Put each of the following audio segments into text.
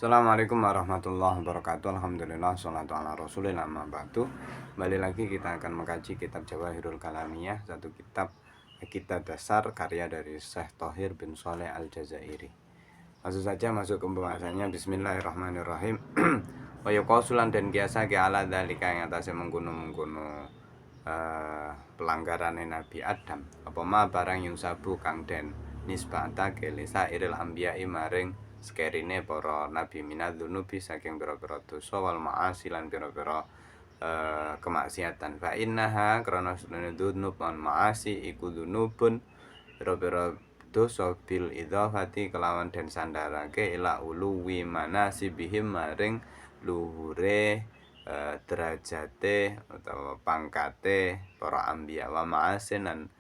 Assalamualaikum warahmatullahi wabarakatuh. Alhamdulillah, sholatu ala rasulillah, amma ba'du. Kembali lagi kita akan mengkaji kitab Jawahirul Kalamiyah, satu kitab dasar karya dari Syekh Thohir bin Sholeh Al-Jazairi. Langsung saja masuk ke pembahasannya. Bismillahirrahmanirrahim. Wa yuqasulan dan kiasa ke ala dalika yang atasnya mengguno pelanggaran Nabi Adam. Apa ma barang yung sabu kang den nisbata ke lisa iril ambiyai maring sekerine para nabi minad dunubi saking pira-pira dosa wal ma'asi lan pira-pira kemaksiatan. Fa innaha krana sedene dunub lan ma'asi iku dunubun pira-pira dosa bil idhafati kelawan den sandarake ila uluwi manasibihim maring luhure derajate utawa pangkate para ambiya wa ma'asin lan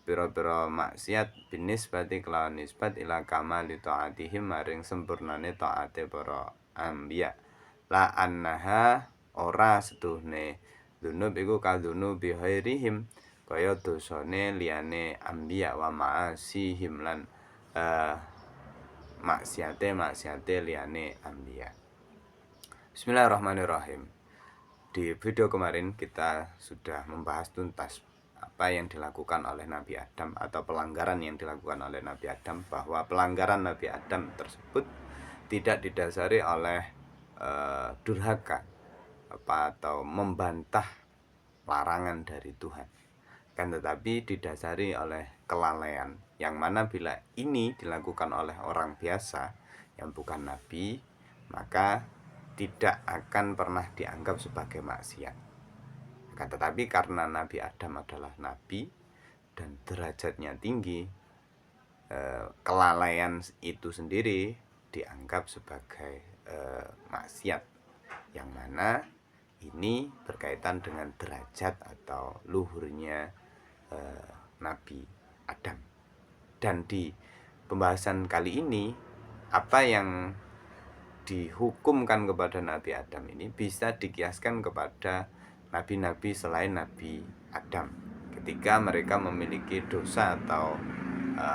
pira-pira maksiat binis berarti kelawan nisbat ila kamali taatihim maring sempurnane taate para ambiya la annaha ora setuhne dunub iku kadzunubi ghairihim kaya dosane liyane ambiya wa ma'asihim lan maksiate liyane ambiya. Bismillahirrahmanirrahim. Di video kemarin kita sudah membahas tuntas apa yang dilakukan oleh Nabi Adam atau pelanggaran yang dilakukan oleh Nabi Adam, bahwa pelanggaran Nabi Adam tersebut tidak didasari oleh durhaka atau membantah larangan dari Tuhan, kan tetapi didasari oleh kelalaian, yang mana bila ini dilakukan oleh orang biasa yang bukan Nabi, maka tidak akan pernah dianggap sebagai maksiat. Akan tetapi karena Nabi Adam adalah Nabi dan derajatnya tinggi, kelalaian itu sendiri dianggap sebagai maksiat, yang mana ini berkaitan dengan derajat atau luhurnya Nabi Adam. Dan di pembahasan kali ini, apa yang dihukumkan kepada Nabi Adam ini bisa dikiaskan kepada nabi-nabi selain Nabi Adam ketika mereka memiliki dosa atau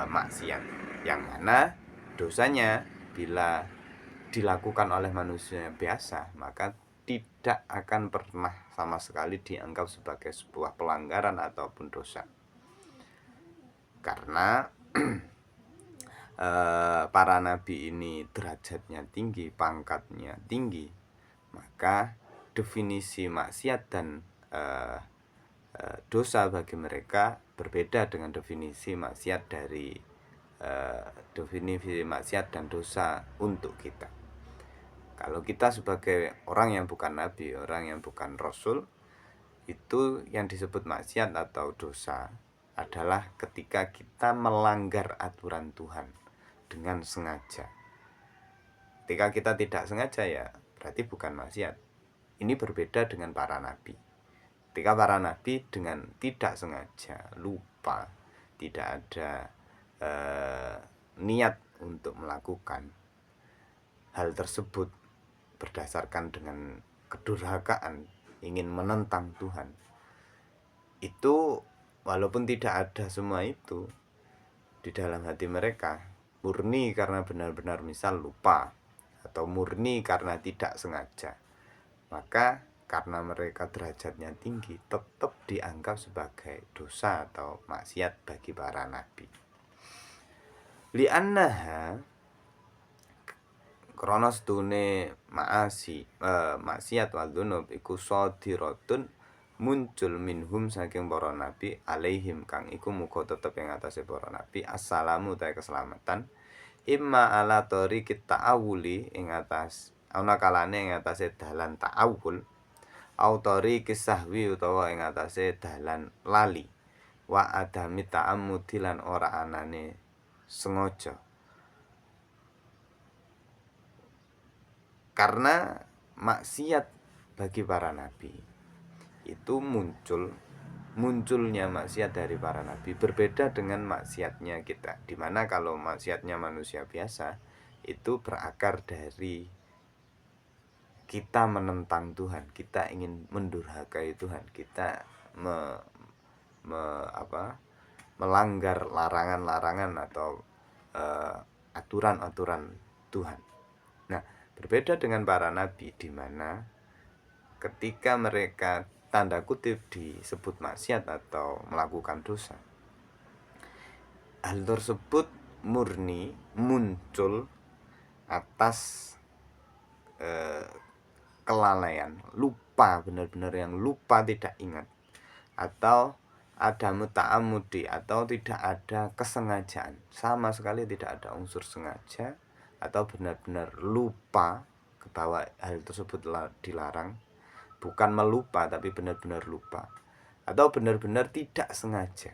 maksiat, yang mana dosanya bila dilakukan oleh manusia biasa maka tidak akan pernah sama sekali dianggap sebagai sebuah pelanggaran ataupun dosa, karena para nabi ini derajatnya tinggi, pangkatnya tinggi, maka definisi maksiat dan dosa bagi mereka berbeda dengan definisi maksiat dari definisi maksiat dan dosa untuk kita. Kalau kita sebagai orang yang bukan nabi, orang yang bukan rasul, itu yang disebut maksiat atau dosa adalah ketika kita melanggar aturan Tuhan dengan sengaja. Ketika kita tidak sengaja, ya berarti bukan maksiat. Ini berbeda dengan para nabi. Ketika para nabi dengan tidak sengaja, lupa, tidak ada niat untuk melakukan hal tersebut berdasarkan dengan kedurhakaan, ingin menentang Tuhan, itu walaupun tidak ada semua itu di dalam hati mereka, murni karena benar-benar misal lupa atau murni karena tidak sengaja, maka karena mereka derajatnya tinggi tetap dianggap sebagai dosa atau maksiat bagi para nabi. Li'annaha krana sedune maksiat wa dzunub iku shadiratun muncul minhum saking para nabi alaihim kang iku muga tetep ing atase para nabi assalamu ta keselamatan imma ala tariqit ta'awuli ing atas ana kalane ing atase dalan ta'awul au tariqis sahwi utawa ing atase dalan lali wa adami ta'ammudi lan ora anane sengaja. Karena maksiat bagi para nabi itu munculnya maksiat dari para nabi berbeda dengan maksiatnya kita, dimana kalau maksiatnya manusia biasa itu berakar dari kita menentang Tuhan, kita ingin mendurhakai Tuhan, kita melanggar larangan-larangan atau aturan-aturan Tuhan. Nah, Berbeda dengan para nabi, di mana ketika mereka tanda kutip disebut maksiat atau melakukan dosa, hal tersebut murni muncul atas kelalaian, lupa, benar-benar yang lupa, tidak ingat, atau ada muta'amudi, atau tidak ada kesengajaan, sama sekali tidak ada unsur sengaja, atau benar-benar lupa bahwa hal tersebut dilarang, bukan melupa tapi benar-benar lupa, atau benar-benar tidak sengaja.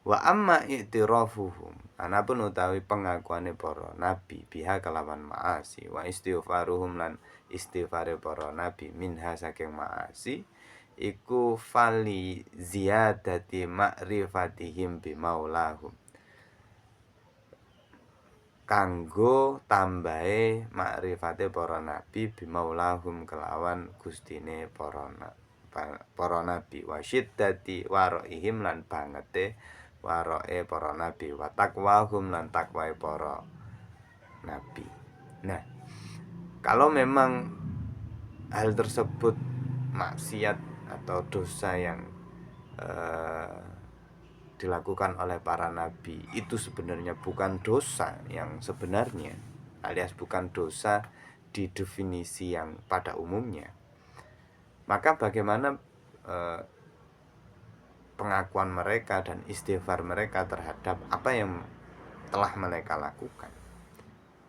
Wa amma i'tirafuhum, anapun utawi pengakuane para nabi biha kelawan maasi, wa istighfaruhum lan istighfare para nabi minha saking maasi, iku fali ziyadati ma'rifatihim bimaulahum, kanggo tambahe makrifate para nabi bimaulahum kelawan gustine para nabi, wa syiddati waraihim lan bangete waroe para nabi, wa taqwahum lan takwae para nabi. Nah, kalau memang hal tersebut maksiat atau dosa yang dilakukan oleh para nabi, itu sebenarnya bukan dosa yang sebenarnya, alias bukan dosa di definisi yang pada umumnya, maka bagaimana pengakuan mereka dan istighfar mereka terhadap apa yang telah mereka lakukan?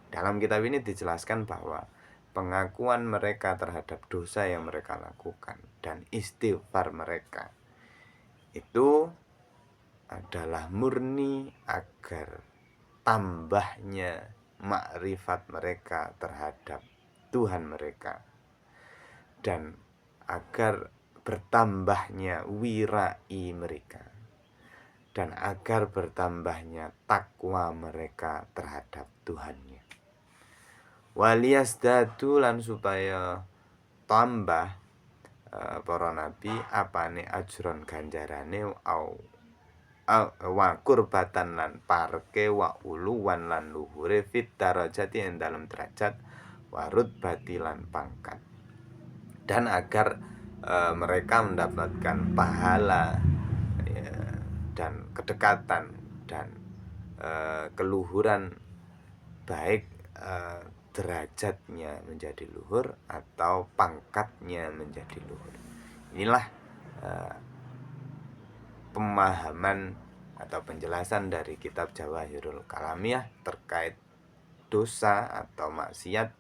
Dalam kitab ini dijelaskan bahwa pengakuan mereka terhadap dosa yang mereka lakukan dan istighfar mereka itu adalah murni agar tambahnya makrifat mereka terhadap Tuhan mereka, dan agar bertambahnya wirai mereka, dan agar bertambahnya takwa mereka terhadap Tuhannya. Waliyasdadu, lan supaya tambah para nabi apane ajron ganjarane wa kurbatan lan parke wa uluwan lan luhure fit darajati ing dalam derajat, warut batilan pangkat, dan agar mereka mendapatkan pahala dan kedekatan dan keluhuran, baik derajatnya menjadi luhur atau pangkatnya menjadi luhur. Inilah pemahaman atau penjelasan dari kitab Jawahirul Kalamiyah terkait dosa atau maksiat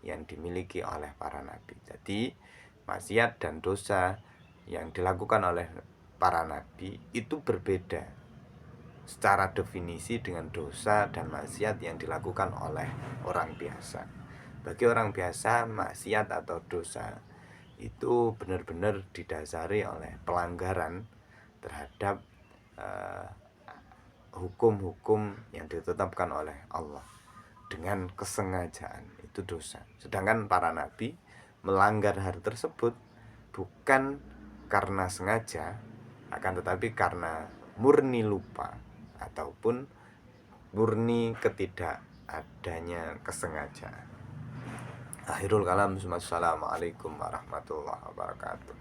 yang dimiliki oleh para nabi. Jadi maksiat dan dosa yang dilakukan oleh para nabi itu berbeda secara definisi dengan dosa dan maksiat yang dilakukan oleh orang biasa. Bagi orang biasa, maksiat atau dosa itu benar-benar didasari oleh pelanggaran terhadap hukum-hukum yang ditetapkan oleh Allah dengan kesengajaan, itu dosa. Sedangkan para nabi melanggar hal tersebut bukan karena sengaja, akan tetapi karena murni lupa ataupun murni ketidakadanya kesengajaan. Akhirul kalam. Assalamualaikum warahmatullahi wabarakatuh.